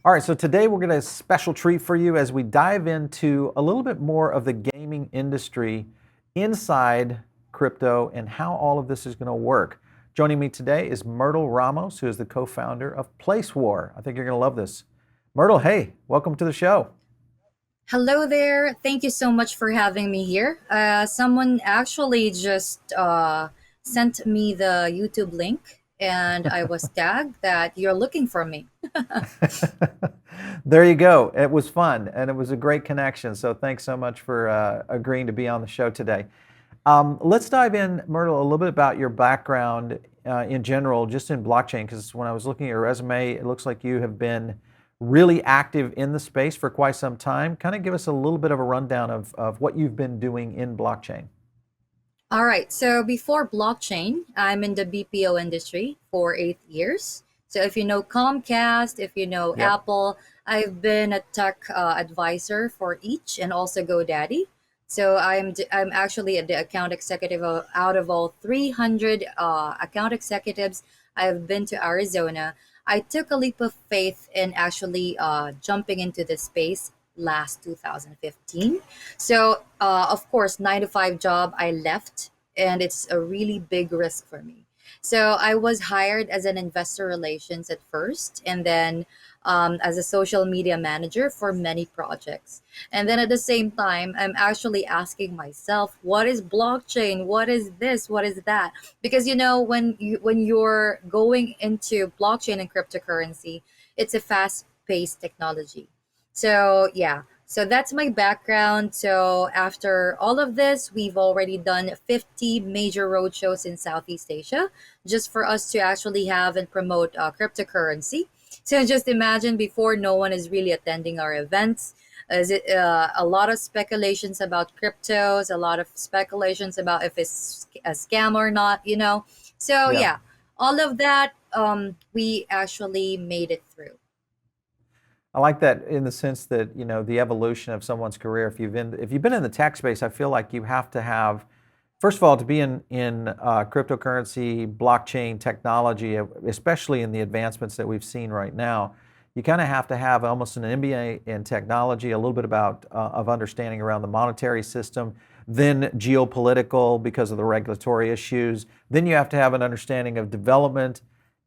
All right, so today we're going to have a special treat for you as we dive into a little bit more of the gaming industry inside crypto and how all of this is going to work. Joining me today is Myrtle Ramos, who is the co-founder of PlaceWar. I think you're going to love this. Myrtle, hey, welcome to the show. Hello there. Thank you so much for having me here. Someone actually just sent me the YouTube link, and I was tagged that you're looking for me. There you go. It was fun and it was a great connection. So thanks so much for agreeing to be on the show today. Let's dive in, Myrtle, a little bit about your background in general, just in blockchain, because when I was looking at your resume, it looks like you have been really active in the space for quite some time. Kind of give us a little bit of a rundown of what you've been doing in blockchain. All right. So before blockchain, I'm in the BPO industry for 8 years. So if you know Comcast, if you know Yep. Apple, I've been a tech advisor for each and also GoDaddy. So I'm actually the account executive out of all 300 account executives. I've been to Arizona. I took a leap of faith in actually jumping into this space last 2015. So, of course, 9 to 5 job I left, and it's a really big risk for me. So I was hired as an investor relations at first, and then as a social media manager for many projects. And then at the same time, I'm actually asking myself, what is blockchain? What is this? What is that? Because when you're going into blockchain and cryptocurrency, it's a fast-paced technology. So yeah, so that's my background. So after all of this, we've already done 50 major roadshows in Southeast Asia just for us to actually have and promote cryptocurrency. So just imagine before no one is really attending our events. Is it a lot of speculations about cryptos, a lot of speculations about if it's a scam or not. So Yeah. yeah, all of that we actually made it through. I like that in the sense that, the evolution of someone's career. If you've been in the tech space, I feel like you have to have, first of all, to be in cryptocurrency, blockchain technology, especially in the advancements that we've seen right now, you kind of have to have almost an MBA in technology, a little bit about of understanding around the monetary system, then geopolitical because of the regulatory issues. Then you have to have an understanding of development.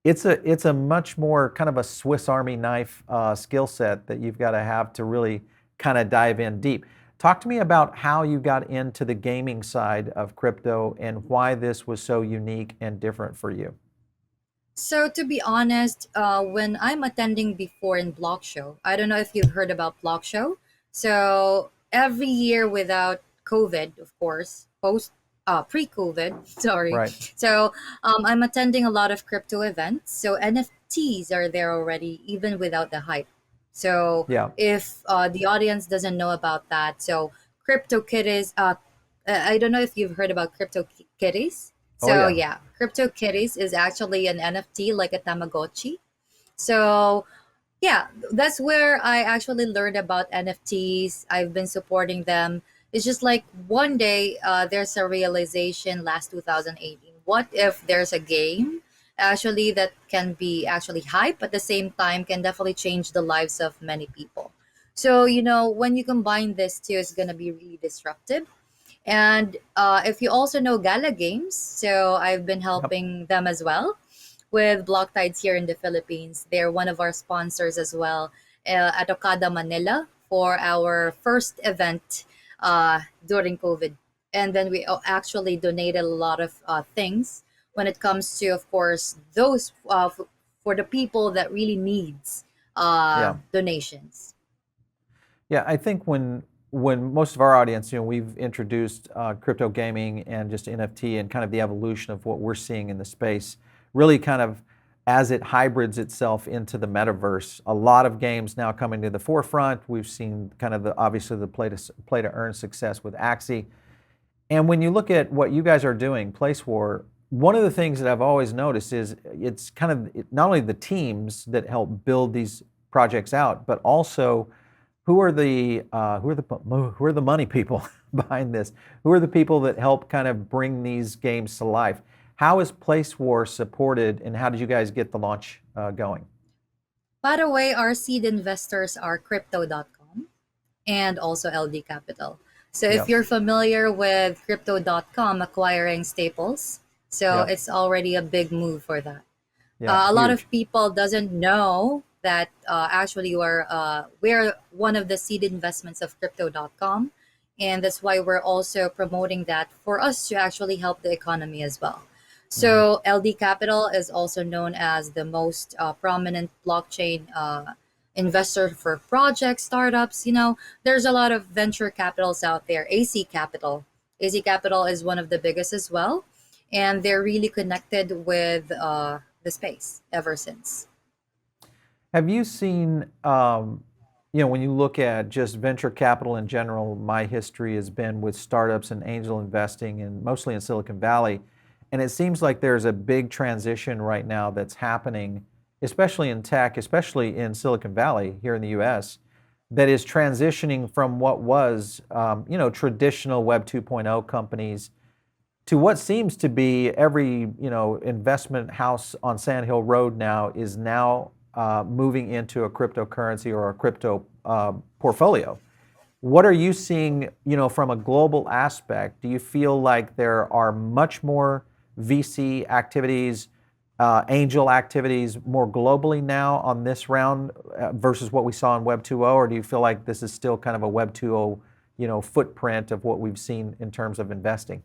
It's a much more kind of a Swiss Army knife skill set that you've got to have to really kind of dive in deep. Talk to me about how you got into the gaming side of crypto and why this was so unique and different for you. So to be honest, when I'm attending before in Block Show, I don't know if you've heard about Block Show. So every year without COVID, of course, pre-COVID, sorry. Right. So I'm attending a lot of crypto events. So NFTs are there already, even without the hype. So Yeah. if the audience doesn't know about that, so crypto kitties, I don't know if you've heard about crypto kitties. Oh So yeah. yeah, CryptoKitties is actually an NFT like a Tamagotchi. So yeah, that's where I actually learned about NFTs. I've been supporting them. It's just like one day there's a realization last 2018. What if there's a game actually that can be actually hype at the same time can definitely change the lives of many people. So when you combine this two, it's gonna be really disruptive. And if you also know Gala Games, so I've been Yep. helping them as well with Block Tides here in the Philippines. They're one of our sponsors as well at Okada Manila for our first event during COVID. And then we actually donated a lot of things when it comes to, of course, those for the people that really needs Yeah. donations. Yeah, I think when most of our audience, we've introduced crypto gaming and just NFT and kind of the evolution of what we're seeing in the space, really kind of as it hybrids itself into the metaverse. A lot of games now coming to the forefront. We've seen kind of obviously the play to earn success with Axie. And when you look at what you guys are doing, Place War, one of the things that I've always noticed is it's kind of not only the teams that help build these projects out, but also who are the money people behind this? Who are the people that help kind of bring these games to life? How is Place War supported, and how did you guys get the launch going? By the way, our seed investors are crypto.com and also LD Capital. So if Yep. you're familiar with crypto.com acquiring staples, so Yep. it's already a big move for that. Yeah. A lot of Huge. people doesn't know that actually we're one of the seed investments of crypto.com, and that's why we're also promoting that for us to actually help the economy as well. Hmm. So LD Capital is also known as the most prominent blockchain investor for projects, startups. There's a lot of venture capitals out there. AC Capital is one of the biggest as well, and they're really connected with the space ever since. Have you seen, when you look at just venture capital in general, my history has been with startups and angel investing, and mostly in Silicon Valley. And it seems like there's a big transition right now that's happening, especially in tech, especially in Silicon Valley here in the US, that is transitioning from what was, traditional Web 2.0 companies to what seems to be every investment house on Sand Hill Road now is now moving into a cryptocurrency or a crypto portfolio. What are you seeing, from a global aspect? Do you feel like there are much more VC activities, angel activities more globally now on this round versus what we saw in Web 2.0, or do you feel like this is still kind of a Web 2.0, footprint of what we've seen in terms of investing?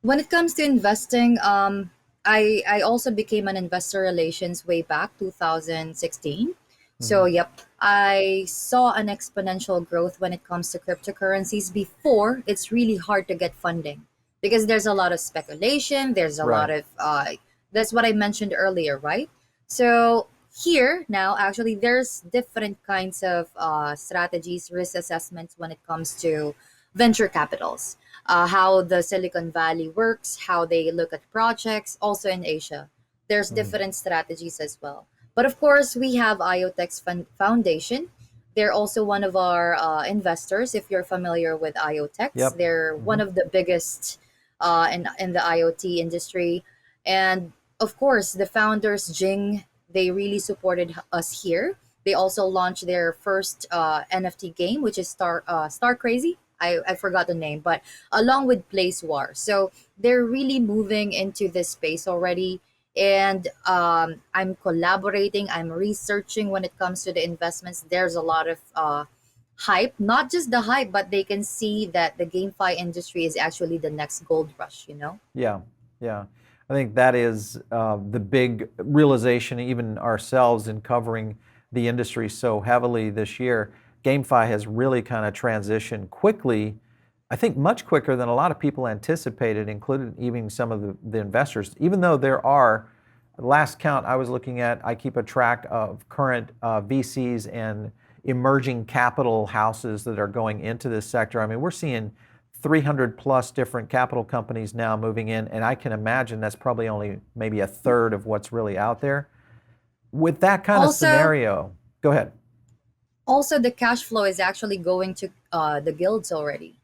When it comes to investing, I also became an investor relations way back 2016. So Hmm. yep, I saw an exponential growth when it comes to cryptocurrencies. Before, it's really hard to get funding because there's a lot of speculation. There's a lot Right. of that's what I mentioned earlier, right? So here now, actually, there's different kinds of strategies, risk assessments when it comes to venture capitals, how the Silicon Valley works, how they look at projects, also in Asia. There's Mhm. different strategies as well. But of course, we have IoTex Foundation. They're also one of our investors. If you're familiar with IoTex, Yep. they're one Hmm. of the biggest in the IoT industry. And of course, the founders, Jing, they really supported us here. They also launched their first NFT game, which is Star Crazy. I forgot the name, but along with PlaceWar. So they're really moving into this space already. And I'm collaborating, I'm researching when it comes to the investments. There's a lot of hype, not just the hype, but they can see that the GameFi industry is actually the next gold rush. Yeah, yeah. I think that is the big realization, even ourselves in covering the industry so heavily this year. GameFi has really kind of transitioned quickly, I think much quicker than a lot of people anticipated, including even some of the investors. Even though there are, last count I was looking at, I keep a track of current VCs and emerging capital houses that are going into this sector. I mean, we're seeing 300 plus different capital companies now moving in, and I can imagine that's probably only maybe a third of what's really out there. With that kind of Also, scenario, go ahead. also the cash flow is actually going to the guilds already.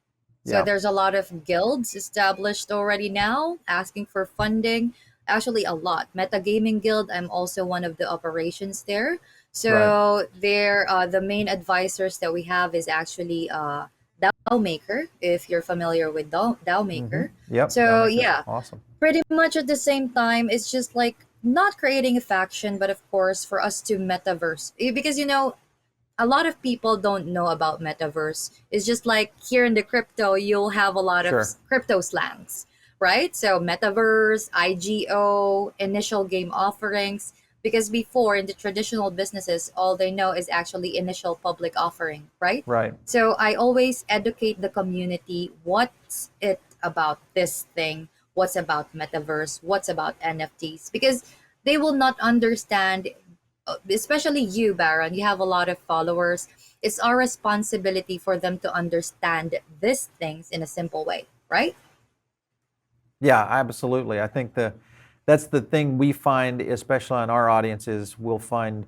So Yeah, there's a lot of guilds established already now asking for funding. Actually, a lot. Metagaming Guild, I'm also one of the operations there. right. So they're the main advisors that we have is actually DAO Maker, if you're familiar with DAO Hmm. Maker. Yep, So Dowmakers, yeah, awesome. pretty much at the same time, it's just like not creating a faction, but of course for us to metaverse. Because a lot of people don't know about metaverse. It's just like here in the crypto, you'll have a lot of Sure. crypto slangs, right? So metaverse, IGO, initial game offerings. Because before in the traditional businesses, all they know is actually initial public offering, right? Right. So I always educate the community what's it about this thing, what's about metaverse, what's about NFTs, because they will not understand, especially you, Baron, you have a lot of followers. It's our responsibility for them to understand these things in a simple way, right? Yeah, absolutely. I think that's the thing we find, especially on our audiences, we'll find,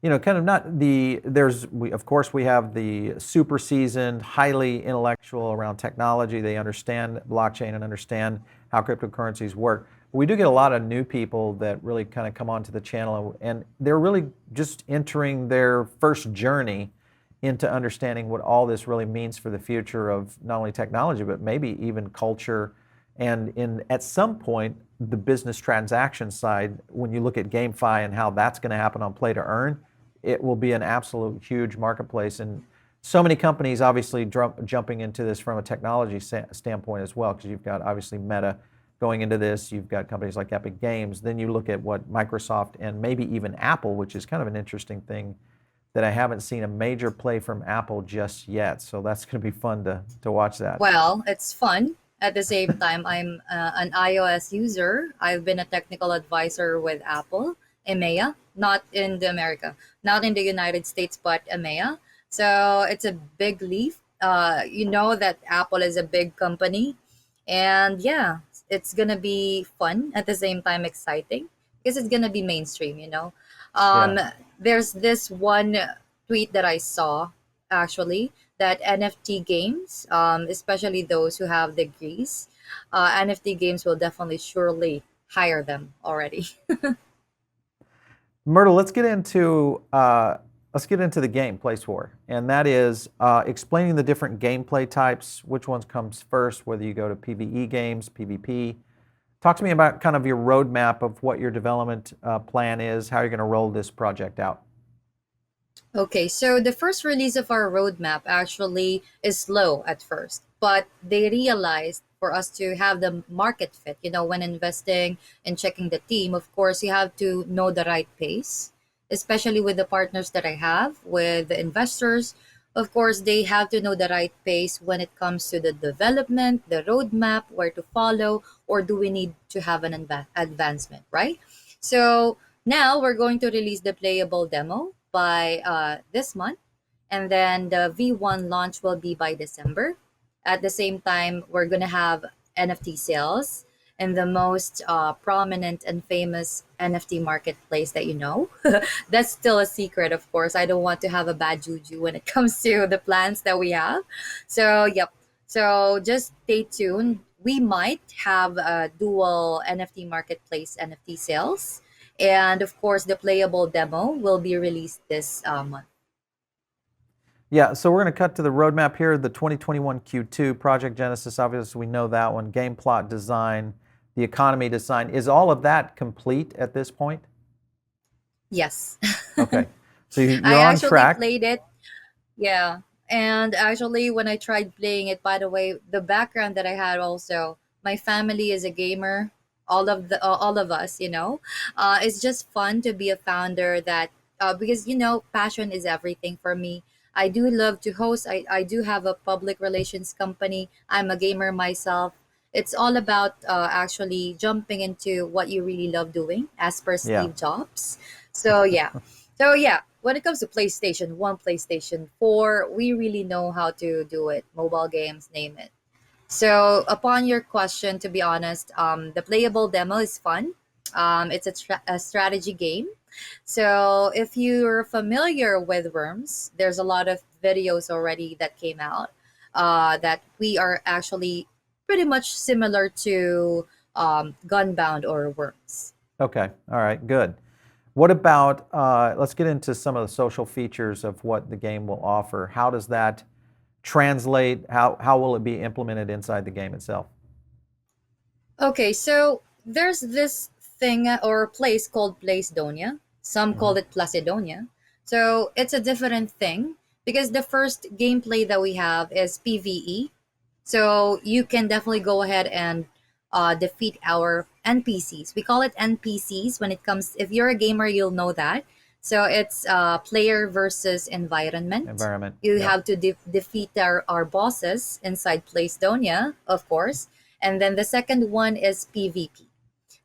kind of not the there's we of course we have the super seasoned, highly intellectual around technology. They understand blockchain and understand how cryptocurrencies work. We do get a lot of new people that really kind of come onto the channel, and they're really just entering their first journey into understanding what all this really means for the future of not only technology, but maybe even culture. And at some point, the business transaction side, when you look at GameFi and how that's going to happen on play to earn, it will be an absolute huge marketplace. And so many companies obviously jumping into this from a technology standpoint as well, because you've got obviously Meta going into this, you've got companies like Epic Games, then you look at what Microsoft and maybe even Apple, which is kind of an interesting thing that I haven't seen a major play from Apple just yet. So that's going to be fun to watch that. Well, it's fun. At the same time, I'm an iOS user. I've been a technical advisor with Apple, EMEA, not in the America, not in the United States, but EMEA. So it's a big leap. You know that Apple is a big company, and yeah, it's gonna be fun at the same time exciting because it's gonna be mainstream. Yeah. Um, there's this one tweet that I saw actually that NFT games, especially those who have degrees, NFT games will definitely surely hire them already. Myrtle, let's get into the game PlaceWar, and that is explaining the different gameplay types, which ones comes first, whether you go to PvE games, PvP. Talk to me about kind of your roadmap of what your development plan is, how you're going to roll this project out. Okay, so the first release of our roadmap actually is slow at first, but they realized for us to have the market fit, when investing and checking the team, of course, you have to know the right pace, especially with the partners that I have, with the investors. Of course, they have to know the right pace when it comes to the development, the roadmap, where to follow, or do we need to have an advancement, right? So now we're going to release the playable demo by this month, and then the V1 launch will be by December. At the same time, we're going to have NFT sales in the most prominent and famous NFT marketplace that you know. That's still a secret, of course. I don't want to have a bad juju when it comes to the plans that we have. So, yep. So just stay tuned. We might have a dual NFT marketplace NFT sales. And of course, the playable demo will be released this month. Yeah, so we're going to cut to the roadmap here, the 2021 Q2, Project Genesis, obviously we know that one, game plot design, the economy design. Is all of that complete at this point? Yes. Okay, so I you're on actually track. played it. Yeah. And actually, when I tried playing it, by the way, the background that I had also, my family is a gamer. All of us, it's just fun to be a founder that because passion is everything for me. I do love to host. I do have a public relations company. I'm a gamer myself. It's all about actually jumping into what you really love doing, as per Yeah, Steve Jobs. So yeah, so yeah, when it comes to PlayStation 1, PlayStation 4, we really know how to do it. Mobile games, name it. So upon your question, to be honest, the playable demo is fun. It's a strategy game. So if you're familiar with Worms, there's a lot of videos already that came out that we are actually pretty much similar to Gunbound or Worms. okay, all right, good. What about, let's get into some of the social features of what the game will offer. How does that translate? How will it be implemented inside the game itself? Okay, so there's this thing or place called Placedonia. Some Hmm. call it Placedonia. So it's a different thing because the first gameplay that we have is PvE. So you can definitely go ahead and defeat our NPCs. We call it NPCs when it comes, if you're a gamer, you'll know that. So it's player versus environment. Environment, You yep. have to defeat our bosses inside Placedonia, of course. And then the second one is PvP.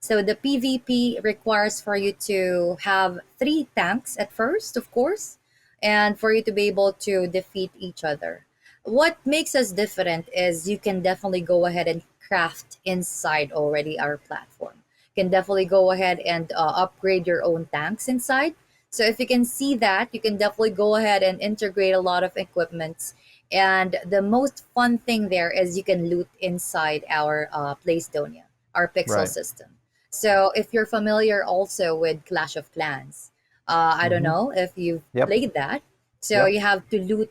So the PvP requires for you to have three tanks at first, of course, and for you to be able to defeat each other. What makes us different is you can definitely go ahead and craft inside already our platform. You can definitely go ahead and upgrade your own tanks inside. So if you can see that, you can definitely go ahead and integrate a lot of equipments. And the most fun thing there is you can loot inside our Placedonia. our pixel Right. system. So if you're familiar also with Clash of Clans, I don't Hmm. know if you've Yep. played that. So Yep. you have to loot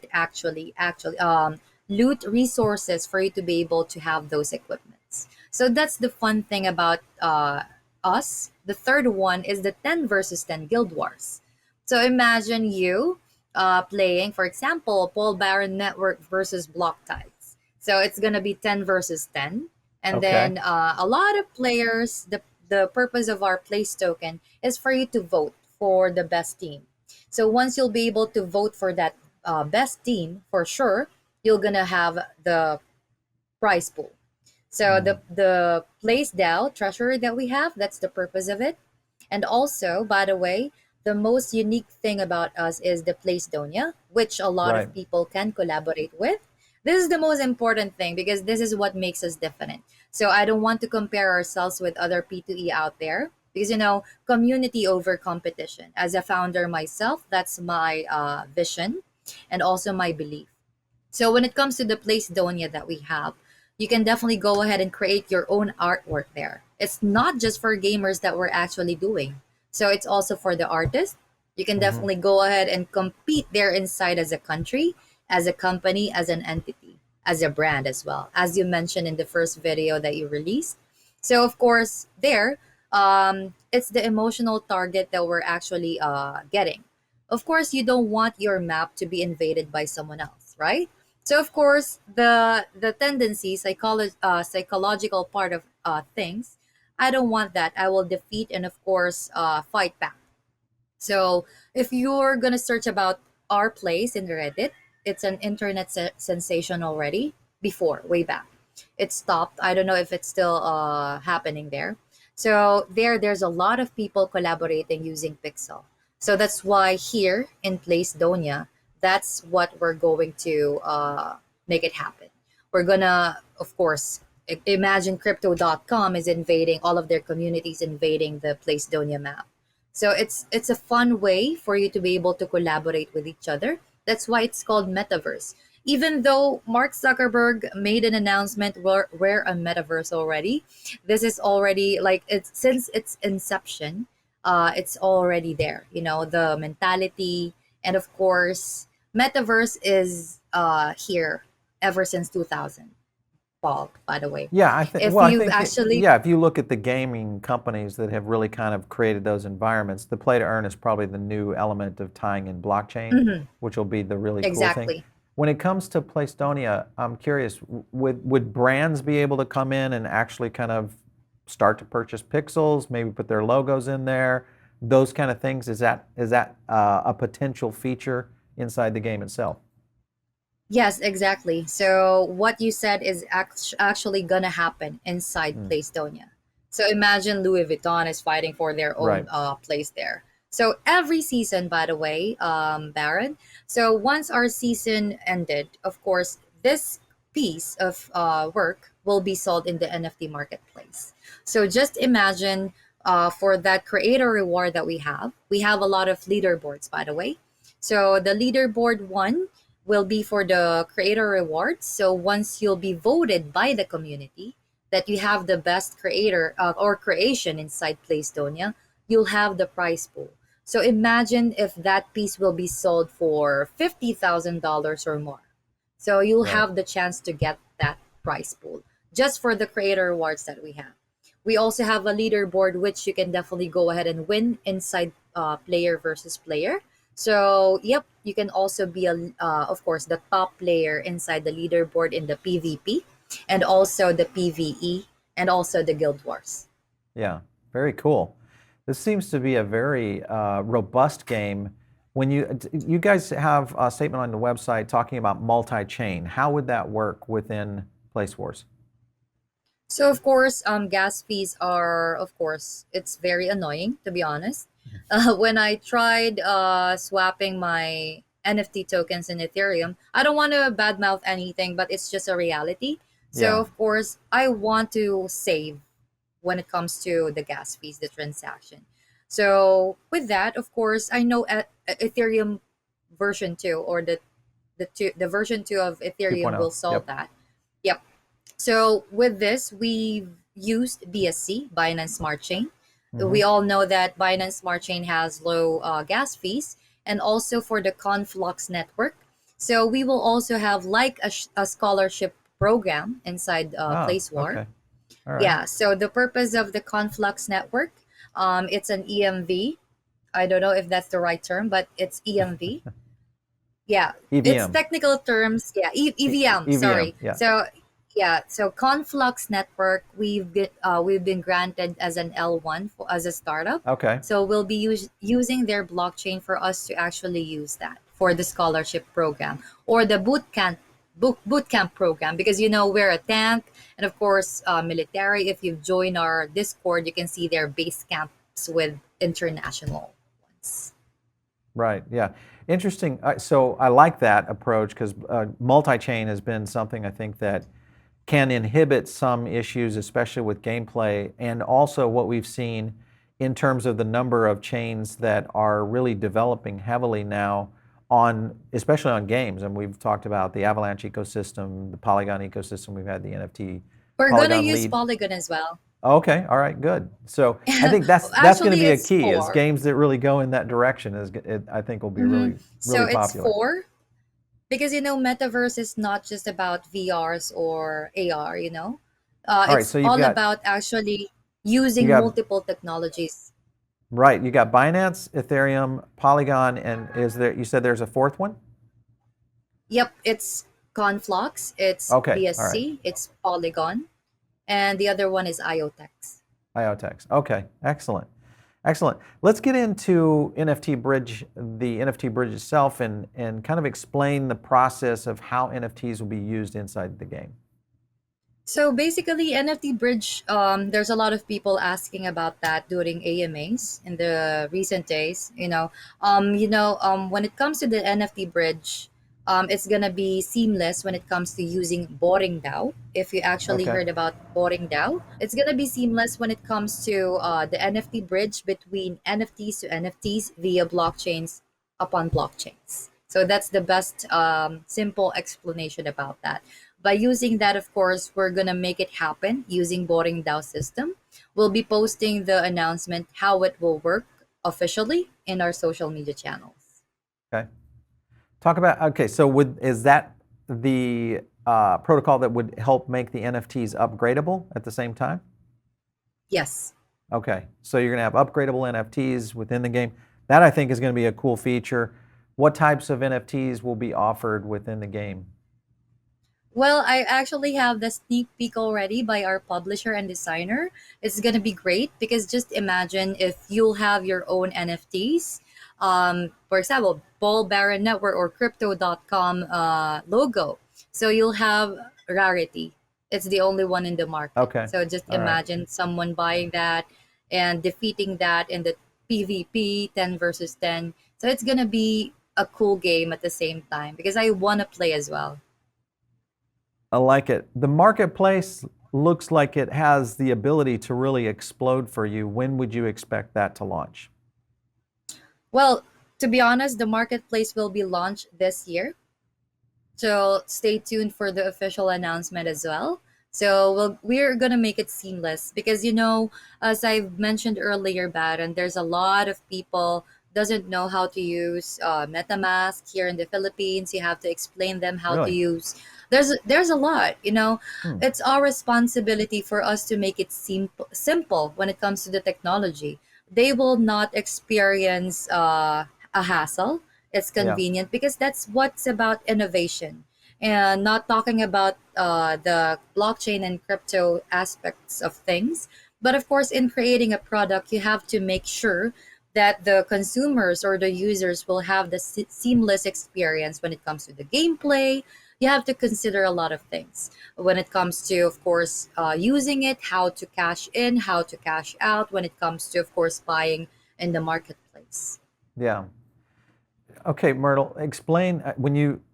loot resources for you to be able to have those equipments. So that's the fun thing about us. The third one is the 10 versus 10 Guild Wars. So imagine you playing, for example, Paul Baron Network versus Block Tides. So it's gonna be 10 versus 10, and Okay. then a lot of players. The purpose of our place token is for you to vote for the best team. So once you'll be able to vote for that best team, for sure, you're gonna have the prize pool. So Mm. the place DAO treasury that we have, that's the purpose of it. And also, by the way, the most unique thing about us is the Placedonia, which a lot Right. of people can collaborate with. This is the most important thing because this is what makes us different. So I don't want to compare ourselves with other P2E out there because community over competition. As a founder myself, that's my vision and also my belief. So when it comes to the Placedonia that we have, you can definitely go ahead and create your own artwork there. It's not just for gamers that we're actually doing. So it's also for the artists. You can Hmm. definitely go ahead and compete there inside as a country, as a company, as an entity, as a brand as well, as you mentioned in the first video that you released. So of course, there, it's the emotional target that we're actually getting. Of course, you don't want your map to be invaded by someone else, right? So of course, the tendency, psychological part of things, I don't want that. I will defeat and of course fight back. So if you're gonna search about our place in Reddit, it's an internet sensation already. Before, way back, it stopped. I don't know if it's still happening there. So there's a lot of people collaborating using Pixel. So that's why here in Placedonia, that's what we're going to make it happen. We're gonna, of course, imagine Crypto.com is invading all of their communities, invading the Placedonia map. So it's a fun way for you to be able to collaborate with each other. That's why it's called Metaverse. Even though Mark Zuckerberg made an announcement, we're a Metaverse already. This is already like it's since its inception, it's already there. The mentality, and of course, Metaverse is here ever since 2000. Paul, by the way, Yeah, I think. if Well, I you've think. actually. Yeah, if you look at the gaming companies that have really kind of created those environments, the play to earn is probably the new element of tying in blockchain, Mhm, which will be the really cool thing. exactly. When it comes to Placedonia, I'm curious, would brands be able to come in and actually kind of start to purchase pixels, maybe put their logos in there, those kind of things? Is that a potential feature inside the game itself? Yes, exactly. So what you said is actually gonna happen inside Mm, Placedonia. So imagine Louis Vuitton is fighting for their own right. place there. So every season, by the way, Baron. So once our season ended, of course, this piece of work will be sold in the NFT marketplace. So just imagine for that creator reward that we have a lot of leaderboards, by the way. So the leaderboard one will be for the creator rewards. So once you'll be voted by the community that you have the best creator or creation inside Placedonia, you'll have the prize pool. So imagine if that piece will be sold for $50,000 or more. So you'll Right. have the chance to get that prize pool just for the creator rewards that we have. We also have a leaderboard which you can definitely go ahead and win inside player versus player. So, yep, you can also be of course, the top player inside the leaderboard in the PvP, and also the PvE, and also the Guild Wars. Yeah, very cool. This seems to be a very robust game. When you guys have a statement on the website talking about multi-chain, how would that work within Place Wars? So, of course, gas fees are, of course, it's very annoying to be honest. When I tried swapping my NFT tokens in Ethereum, I don't want to badmouth anything, but it's just a reality. So, Yeah, of course, I want to save when it comes to the gas fees, the transaction. So with that, of course, I know Ethereum version 2 or the version 2 of Ethereum 2.0. will solve Yep. that. Yep. So with this, we've used BSC, Binance Smart Chain. Hmm. We all know that Binance Smart Chain has low gas fees, and also for the Conflux network. So we will also have like a scholarship program inside Oh, PlaceWar. okay. All right. Yeah, so the purpose of the Conflux network, it's an EMV. I don't know if that's the right term, but it's EMV. Yeah, it's EVM. technical terms. Yeah, EVM. EVM. Sorry. Yeah. So yeah, so Conflux Network, we've been granted as an L1 for, as a startup. Okay. So we'll be using their blockchain for us to actually use that for the scholarship program or the boot camp program, because we're a tank, and of course military. If you join our Discord, you can see their base camps with international ones. Right. Yeah. Interesting. So I like that approach because multi-chain has been something I think that can inhibit some issues, especially with gameplay, and also what we've seen in terms of the number of chains that are really developing heavily now on, especially on games. And we've talked about the Avalanche ecosystem, the Polygon ecosystem. We've had the NFT We're gonna Polygon use lead. Polygon as well. Okay, all right, good. So I think that's going to Actually, be a it's key. Is four. games that really go in that direction I think will be Hmm. really So really it's popular. four because Metaverse is not just about VRs or AR. All right, It's so all about actually you using got multiple technologies. right. You got Binance, Ethereum, Polygon, and is there? You said there's a fourth one? Yep, it's Conflux, it's Okay, all right. BSC, it's Polygon, and the other one is IOTEX. IoTeX. Okay, excellent, excellent. Let's get into NFT Bridge, the NFT Bridge itself, and kind of explain the process of how NFTs will be used inside the game. So basically, NFT Bridge, there's a lot of people asking about that during AMAs in the recent days. When it comes to the NFT Bridge, it's gonna be seamless when it comes to using Boring DAO. If you actually Okay. heard about Boring DAO, it's gonna be seamless when it comes to the NFT Bridge between NFTs to NFTs via blockchains upon blockchains. So that's the best simple explanation about that. By using that, of course, we're gonna make it happen using Boring DAO system. We'll be posting the announcement how it will work officially in our social media channels. Okay. Talk about, okay, so is that the protocol that would help make the NFTs upgradable at the same time? Yes. Okay, so you're going to have upgradable NFTs within the game. That I think is going to be a cool feature. What types of NFTs will be offered within the game? Well, I actually have the sneak peek already by our publisher and designer. It's going to be great because just imagine if you'll have your own NFTs. For example, Ball Baron Network or Crypto.com logo. So you'll have rarity. It's the only one in the market. Okay, So just all right. imagine someone buying that and defeating that in the PvP 10 versus 10. So it's going to be a cool game at the same time because I want to play as well. I like it. The marketplace looks like it has the ability to really explode for you. When would you expect that to launch? Well, to be honest, the marketplace will be launched this year. So stay tuned for the official announcement as well. So we're gonna make it seamless because as I've mentioned earlier, Baron, there's a lot of people doesn't know how to use MetaMask here in the Philippines. You have to explain them how to Really? use. There's a lot. Hmm. It's our responsibility for us to make it simple when it comes to the technology. They will not experience a hassle. It's Yeah. convenient because that's what's about innovation, and not talking about the blockchain and crypto aspects of things. But of course, in creating a product, you have to make sure that the consumers or the users will have the seamless experience when it comes to the gameplay. You have to consider a lot of things when it comes to, of course, using it, how to cash in, how to cash out, when it comes to, of course, buying in the marketplace. Yeah. Okay, Myrtle, explain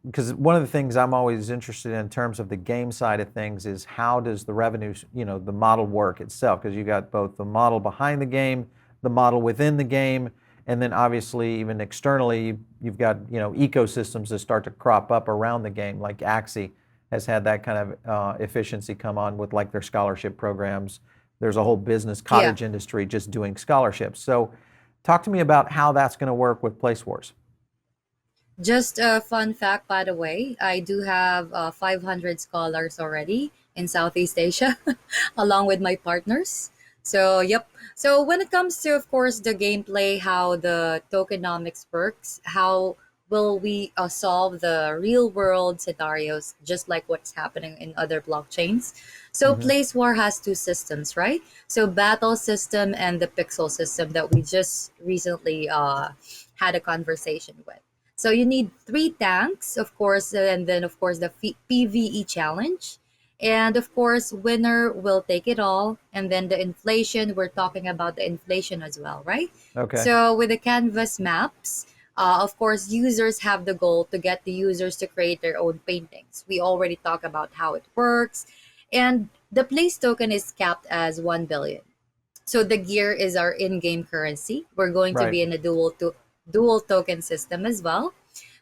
because one of the things I'm always interested in terms of the game side of things is how does the revenue, the model work itself? Because you got both the model behind the game, the model within the game, and then obviously even externally, you've got, ecosystems that start to crop up around the game, like Axie has had that kind of efficiency come on with like their scholarship programs. there's a whole business Yeah. cottage industry just doing scholarships. So talk to me about how that's going to work with Place Wars. Just a fun fact, by the way, I do have 500 scholars already in Southeast Asia, along with my partners. So, yep. So, when it comes to, of course, the gameplay, how the tokenomics works, how will we solve the real world scenarios, just like what's happening in other blockchains? So, Hmm. Place War has two systems, right? So, battle system and the pixel system that we just recently had a conversation with. So you need three tanks, of course, and then of course the PVE challenge. And of course, winner will take it all. And then the inflation, we're talking about the inflation as well, right? Okay. So with the canvas maps, of course, users have the goal to get the users to create their own paintings. We already talked about how it works. And the place token is capped as 1 billion. So the gear is our in-game currency. We're going to Right. be in a dual token system as well,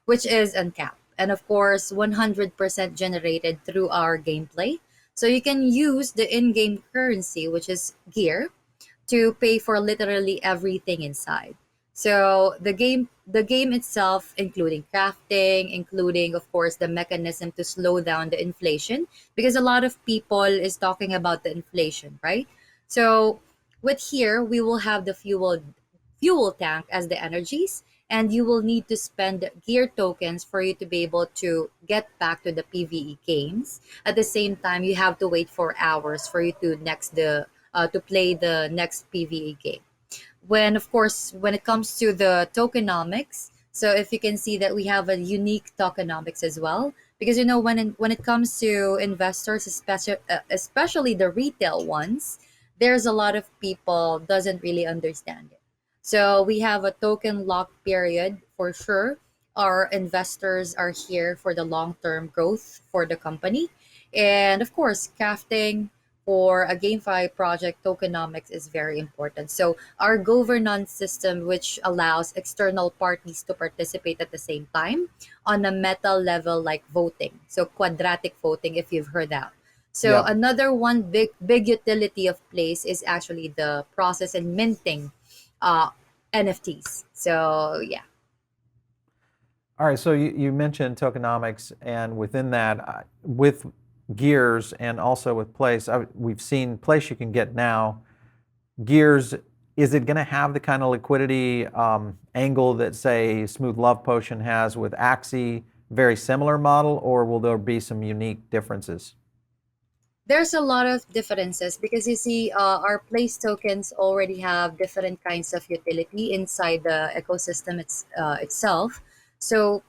which is uncapped. And of course, 100% generated through our gameplay. So you can use the in-game currency, which is gear, to pay for literally everything inside. So the game itself, including crafting, including of course the mechanism to slow down the inflation, because a lot of people is talking about the inflation, right? So with here we will have the fuel tank as the energies, and you will need to spend gear tokens for you to be able to get back to the PvE games. At the same time, you have to wait for hours for you to play the next PvE game. When of course when it comes to the tokenomics, so if you can see that we have a unique tokenomics as well, because when it comes to investors, especially the retail ones, there's a lot of people doesn't really understand it. So we have a token lock period for sure. Our investors are here for the long term growth for the company, and of course crafting for a GameFi project, tokenomics is very important. So our governance system, which allows external parties to participate at the same time on a meta level, like voting. So quadratic voting, if you've heard that. So Yep. another one big utility of Place is actually the process and minting uh, NFTs. So yeah. All right, so you mentioned tokenomics, and within that, with Gears and also with Place, we've seen Place you can get now. Gears, is it going to have the kind of liquidity angle that, say, Smooth Love Potion has with Axie, very similar model, or will there be some unique differences? There's a lot of differences because you see, our place tokens already have different kinds of utility inside the ecosystem itself. So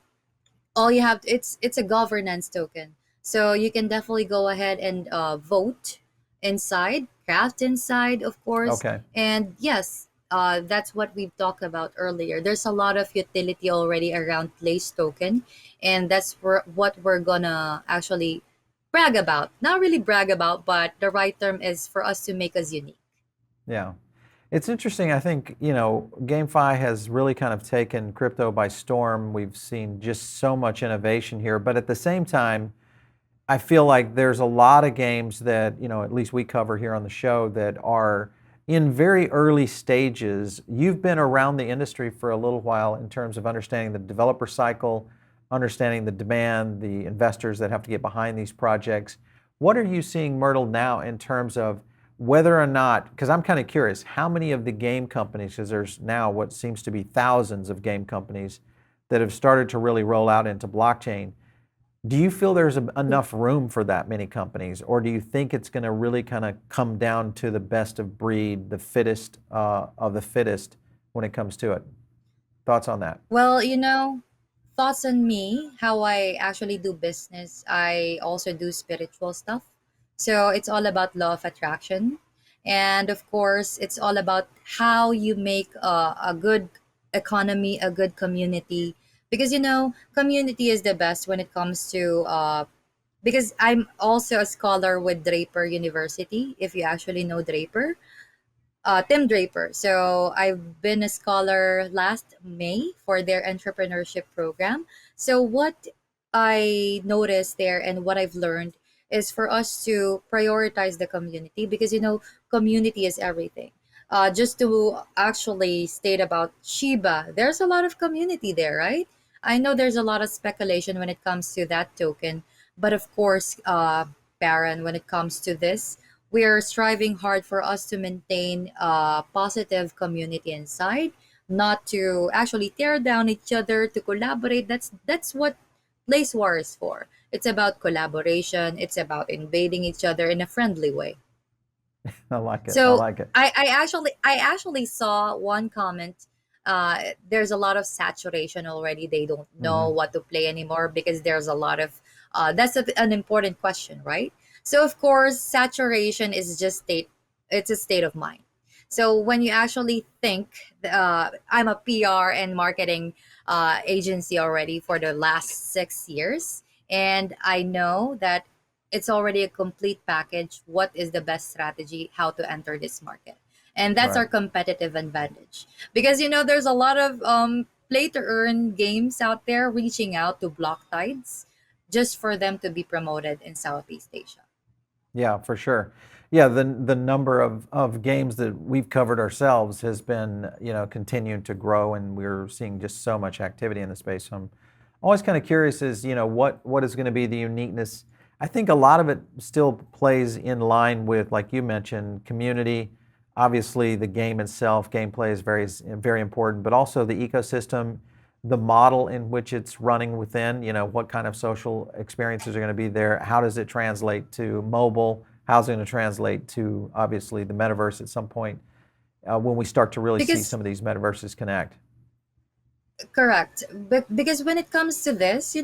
all you have it's a governance token, so you can definitely go ahead and vote inside, craft inside, of course. Okay. And yes, that's what we've talked about earlier. There's a lot of utility already around place token, and that's what we're gonna actually brag about, not really brag about, but the right term is for us to make us unique. Yeah. It's interesting. I think, GameFi has really kind of taken crypto by storm. We've seen just so much innovation here. But at the same time, I feel like there's a lot of games that, at least we cover here on the show that are in very early stages. You've been around the industry for a little while in terms of understanding the developer cycle, understanding the demand, the investors that have to get behind these projects. What are you seeing, Myrtle, now in terms of whether or not, because I'm kind of curious, how many of the game companies, because there's now what seems to be thousands of game companies that have started to really roll out into blockchain. Do you feel there's enough room for that many companies, or do you think it's going to really kind of come down to the best of breed, the fittest of the fittest when it comes to it? Thoughts on that? Well, thoughts on me, how I actually do business. I also do spiritual stuff. So it's all about law of attraction. And of course, it's all about how you make a good economy, a good community. Because, community is the best when it comes to, because I'm also a scholar with Draper University, if you actually know Draper. Tim Draper. So I've been a scholar last May for their entrepreneurship program. So what I noticed there and what I've learned is for us to prioritize the community, because community is everything. Just to actually state about Shiba, there's a lot of community there, right? I know there's a lot of speculation when it comes to that token, but of course, Baron, when it comes to this, we are striving hard for us to maintain a positive community inside, not to actually tear down each other, to collaborate. That's what PlaceWar is for. It's about collaboration. It's about invading each other in a friendly way. I like it. I So like it. I actually saw one comment. There's a lot of saturation already. They don't know Hmm. what to play anymore because there's a lot of. That's an important question, right? So of course, saturation is just state. It's a state of mind. So when you actually think, I'm a PR and marketing agency already for the last 6 years, and I know that it's already a complete package. What is the best strategy, how to enter this market? And that's Right. our competitive advantage, because there's a lot of play to earn games out there reaching out to block tides just for them to be promoted in Southeast Asia. Yeah, for sure. Yeah, the number of games that we've covered ourselves has been, continuing to grow, and we're seeing just so much activity in the space. So I'm always kind of curious as, what is going to be the uniqueness. I think a lot of it still plays in line with, like you mentioned, community. Obviously, the game itself, gameplay is very important, but also the ecosystem, the model in which it's running within, what kind of social experiences are going to be there, how does it translate to mobile, how's it going to translate to obviously the metaverse at some point when we start to really see Because some of these metaverses connect. Correct. But because when it comes to this,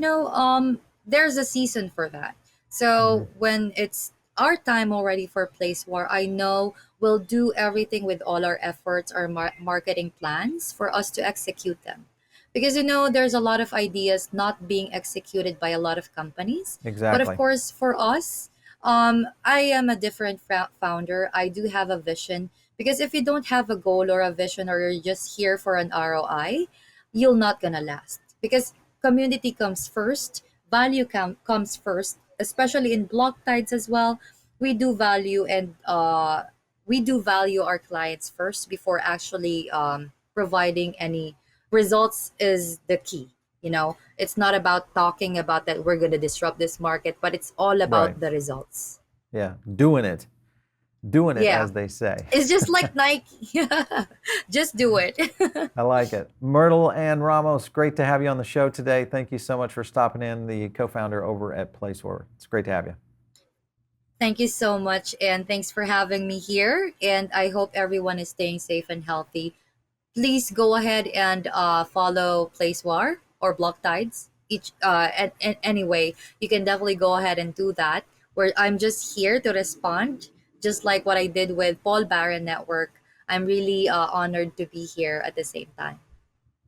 there's a season for that. Hmm. So when it's our time already for Place War, I know we'll do everything with all our efforts, our marketing plans for us to execute them. Because there's a lot of ideas not being executed by a lot of companies. But of Exactly. course, for us, I am a different founder. I do have a vision. Because if you don't have a goal or a vision, or you're just here for an ROI, you're not gonna last, because community comes first, value comes first, especially in block tides as well. We do value, and we do value our clients first before actually providing any results. Is the key. It's not about talking about that we're going to disrupt this market, but it's all Right. about the results. Yeah. Doing it Yeah, as they say. it's just like Nike. Just do it. I like it. Myrtle and Ramos, great to have you on the show today. Thank you so much for stopping in, the co-founder over at PlaceWar. It's great to have you. Thank you so much, and thanks for having me here. And I hope everyone is staying safe and healthy. Please go ahead and follow PlaceWar or Block Tides. Anyway, you can definitely go ahead and do that. Where I'm just here to respond, just like what I did with Paul Barron Network. I'm really honored to be here at the same time.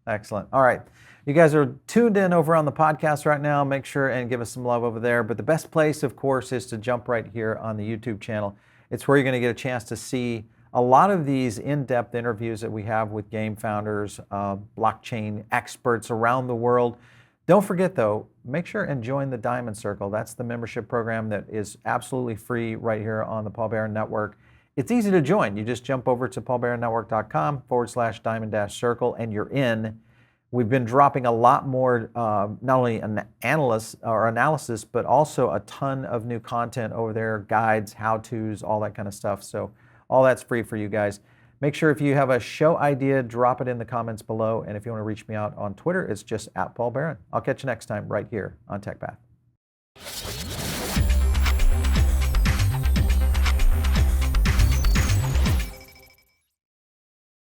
Excellent. All right. You guys are tuned in over on the podcast right now. Make sure and give us some love over there. But the best place, of course, is to jump right here on the YouTube channel. It's where you're going to get a chance to see a lot of these in-depth interviews that we have with game founders, blockchain experts around the world. Don't forget, though, make sure and join the Diamond Circle. That's the membership program that is absolutely free right here on the Paul Barron Network. It's easy to join. You just jump over to paulbarronnetwork.com/diamond-circle and you're in. We've been dropping a lot more, not only an analyst or analysis, but also a ton of new content over there, guides, how-tos, all that kind of stuff. So all that's free for you guys. Make sure if you have a show idea, drop it in the comments below. And if you want to reach me out on Twitter, it's just @PaulBarron. I'll catch you next time right here on TechPath.